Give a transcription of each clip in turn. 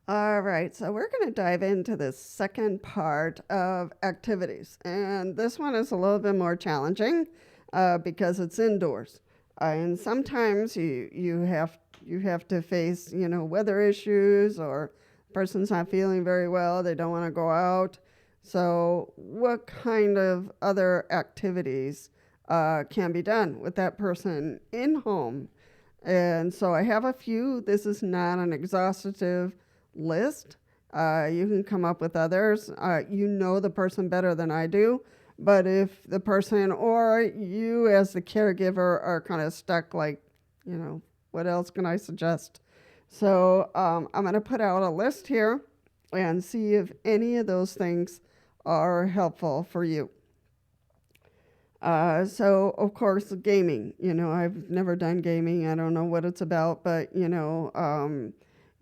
All right, so we're going to dive into the second part of activities. And this one is a little bit more challenging because it's indoors. And sometimes you have to face, weather issues or person's not feeling very well, they don't want to go out. So what kind of other activities can be done with that person in home? And so I have a few. This is not an exhaustive list. You can come up with others. You know the person better than I do. But if the person or you as the caregiver are kind of stuck, like, what else can I suggest? So I'm going to put out a list here and see if any of those things are helpful for you. So of course, gaming. I've never done gaming. I don't know what it's about, but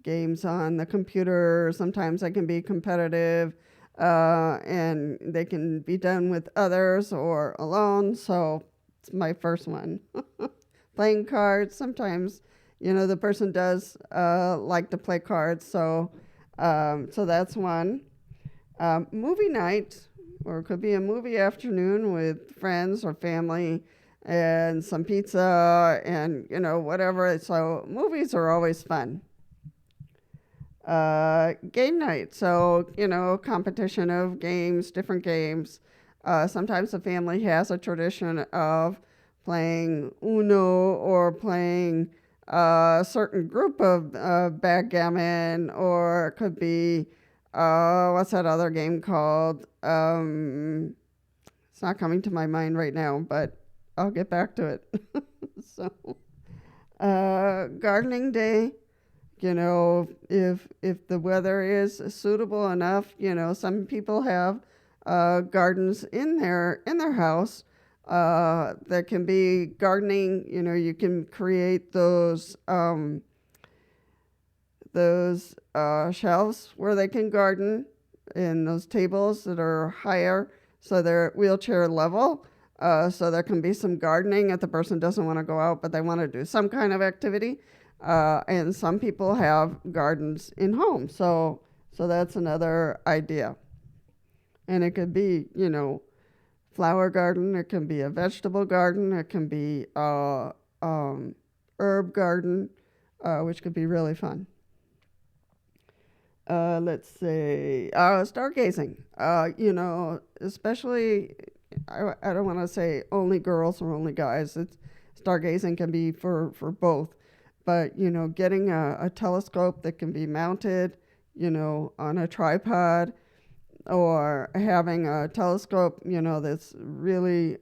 games on the computer. Sometimes they can be competitive, and they can be done with others or alone. So it's my first one. Playing cards. Sometimes, the person does like to play cards. So that's one. Movie night, or it could be a movie afternoon with friends or family and some pizza and, whatever. So movies are always fun. Game night, so, competition of games, different games. Sometimes the family has a tradition of playing Uno or playing a certain group of backgammon, or it could be what's that other game called? It's not coming to my mind right now, but I'll get back to it. So, gardening day. If the weather is suitable enough, some people have gardens in their house. That can be gardening. You can create those shelves where they can garden, and those tables that are higher, so they're wheelchair level. So there can be some gardening if the person doesn't want to go out, but they want to do some kind of activity. And some people have gardens in home, so that's another idea. And it could be, flower garden. It can be a vegetable garden. It can be herb garden, which could be really fun. Let's say stargazing. Especially, I don't want to say only girls or only guys. It's stargazing can be for both. But, getting a telescope that can be mounted, on a tripod, or having a telescope, that's really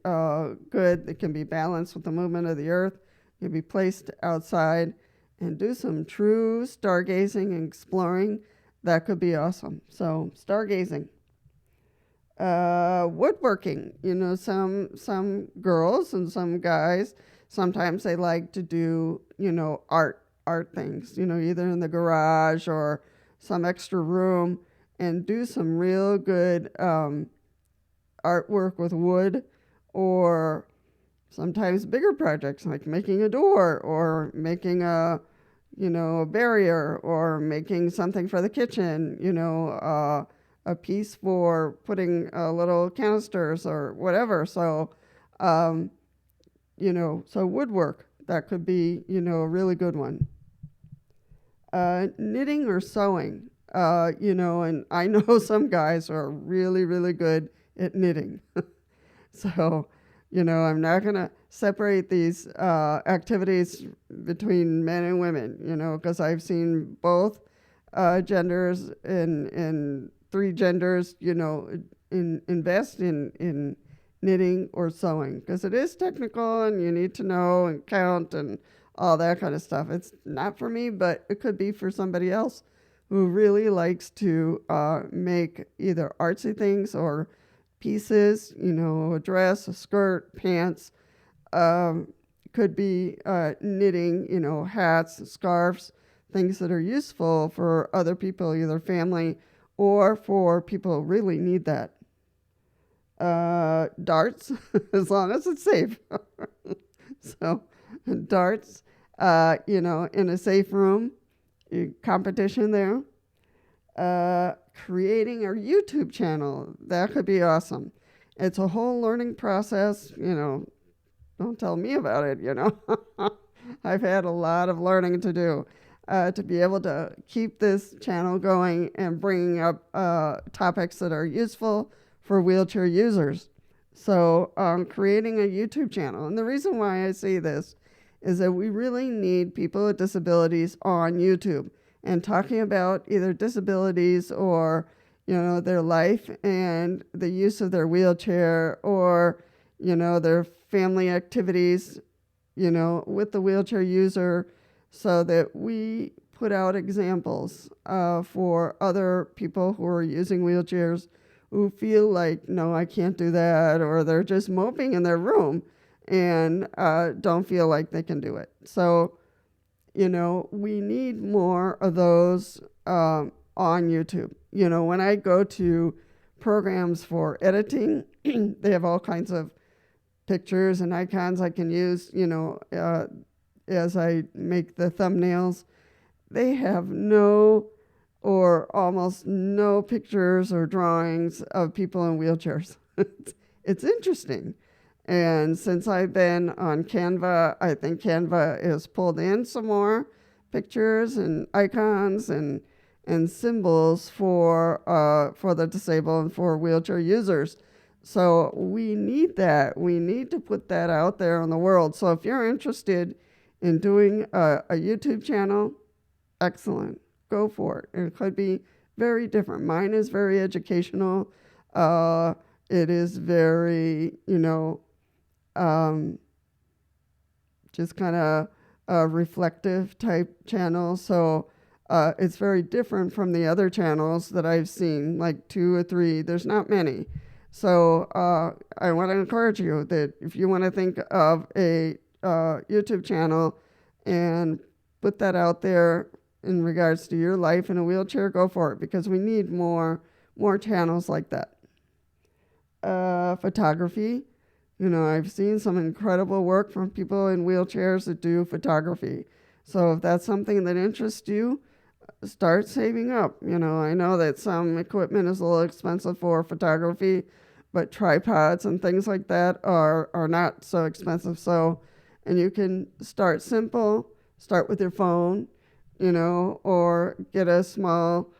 good, that can be balanced with the movement of the earth, can be placed outside and do some true stargazing and exploring. That could be awesome. So, stargazing. Woodworking, some girls and some guys, sometimes they like to do, art things, either in the garage or some extra room, and do some real good artwork with wood, or sometimes bigger projects like making a door or making a barrier, or making something for the kitchen, a piece for putting little canisters or whatever. Um, so woodwork, that could be, a really good one. Knitting or sewing, and I know some guys are really, really good at knitting. So, I'm not going to separate these activities between men and women, because I've seen both genders and three genders, invest in knitting or sewing, because it is technical and you need to know and count and all that kind of stuff. It's not for me, but it could be for somebody else who really likes to make either artsy things or pieces, a dress, a skirt, pants. Could be knitting, hats, scarves, things that are useful for other people, either family or for people who really need that. Darts, as long as it's safe. So, darts, in a safe room, competition there. Creating a YouTube channel, that could be awesome. It's a whole learning process, don't tell me about it, I've had a lot of learning to do to be able to keep this channel going and bringing up topics that are useful for wheelchair users. So, creating a YouTube channel. And the reason why I say this is that we really need people with disabilities on YouTube and talking about either disabilities or, their life and the use of their wheelchair or, their family activities, with the wheelchair user, so that we put out examples for other people who are using wheelchairs who feel like, no, I can't do that, or they're just moping in their room and don't feel like they can do it. So, we need more of those on YouTube. When I go to programs for editing, they have all kinds of pictures and icons I can use, as I make the thumbnails. They have no or almost no pictures or drawings of people in wheelchairs. It's interesting. And since I've been on Canva, I think Canva has pulled in some more pictures and icons and symbols for the disabled and for wheelchair users. So we need that. We need to put that out there in the world. So if you're interested in doing a YouTube channel, excellent. Go for it. And it could be very different. Mine is very educational. It is very, just kind of a reflective type channel. So it's very different from the other channels that I've seen, like 2 or 3. There's not many. So I want to encourage you that if you want to think of a YouTube channel and put that out there in regards to your life in a wheelchair, go for it, because we need more channels like that. Photography. I've seen some incredible work from people in wheelchairs that do photography. So if that's something that interests you, start saving up. I know that some equipment is a little expensive for photography, but tripods and things like that are not so expensive. So, and you can start simple, start with your phone, or get a small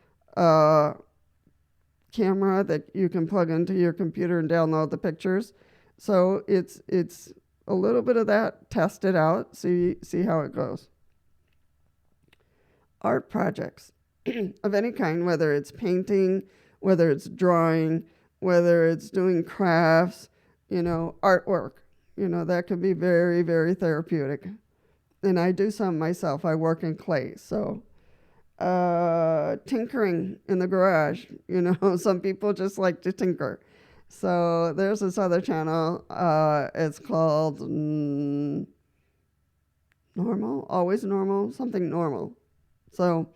camera that you can plug into your computer and download the pictures. So it's a little bit of that, test it out, see how it goes. Art projects of any kind, whether it's painting, whether it's drawing, whether it's doing crafts, artwork, that can be very, very therapeutic. And I do some myself. I work in clay. So tinkering in the garage, some people just like to tinker. So there's this other channel. It's called Normal, Always Normal, something normal. So,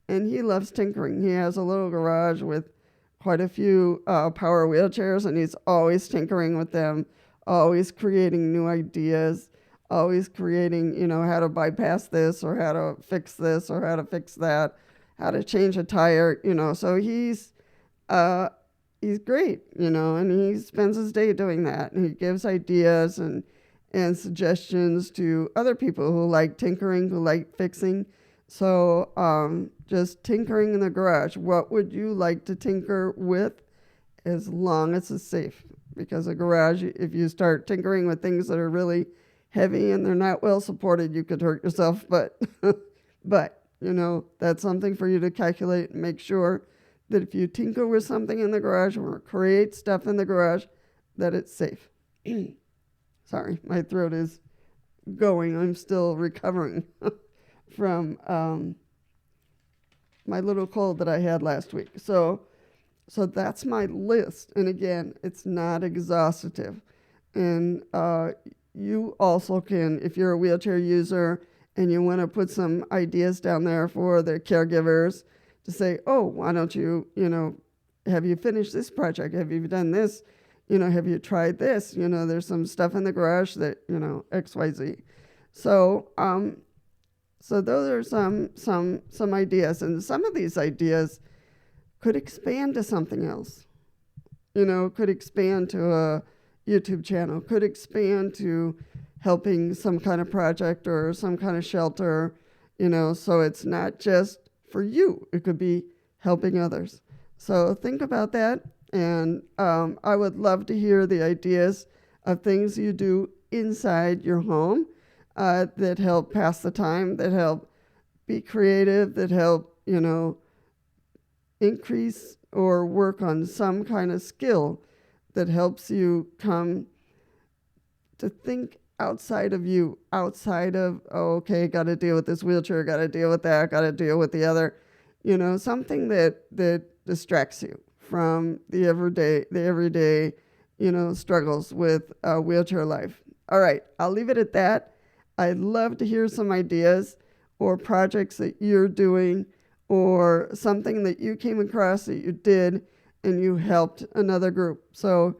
and he loves tinkering. He has a little garage with quite a few power wheelchairs, and he's always tinkering with them, always creating new ideas, always creating, how to bypass this or how to fix this or how to fix that, how to change a tire, So he's great, and he spends his day doing that. And he gives ideas and suggestions to other people who like tinkering, who like fixing. So just tinkering in the garage. What would you like to tinker with, as long as it's safe? Because a garage, if you start tinkering with things that are really heavy and they're not well supported, you could hurt yourself. But that's something for you to calculate and make sure that if you tinker with something in the garage or create stuff in the garage, that it's safe. Sorry, my throat is going. I'm still recovering from my little cold that I had last week. So that's my list. And again, it's not exhaustive. And you also can, if you're a wheelchair user and you want to put some ideas down there for the caregivers to say, oh, why don't you, have you finished this project? Have you done this? Have you tried this? There's some stuff in the garage that, XYZ. So those are some ideas. And some of these ideas, could expand to something else. Could expand to a YouTube channel, could expand to helping some kind of project or some kind of shelter, so it's not just for you. It could be helping others. So think about that. And I would love to hear the ideas of things you do inside your home that help pass the time, that help be creative, that help, increase or work on some kind of skill that helps you come to think outside of you, outside of, oh, okay, got to deal with this wheelchair, got to deal with that, got to deal with the other, something that distracts you from the everyday, struggles with wheelchair life. All right, I'll leave it at that. I'd love to hear some ideas or projects that you're doing or something that you came across that you did and you helped another group. So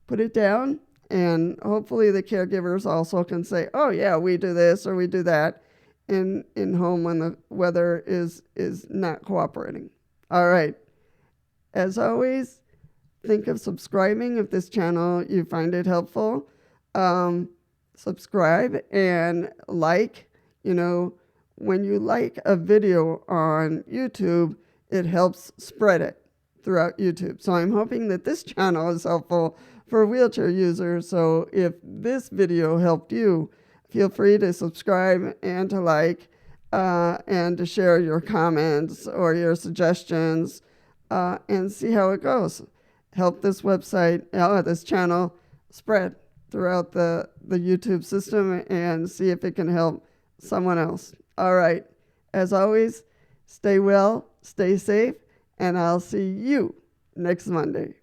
put it down, and hopefully the caregivers also can say, oh yeah, we do this or we do that in home when the weather is not cooperating. All right. As always, think of subscribing if this channel you find it helpful. Subscribe and like. When you like a video on YouTube, it helps spread it throughout YouTube. So I'm hoping that this channel is helpful for wheelchair users. So if this video helped you, feel free to subscribe and to like and to share your comments or your suggestions and see how it goes. Help this website, this channel spread throughout the YouTube system and see if it can help someone else. All right. As always, stay well, stay safe, and I'll see you next Monday.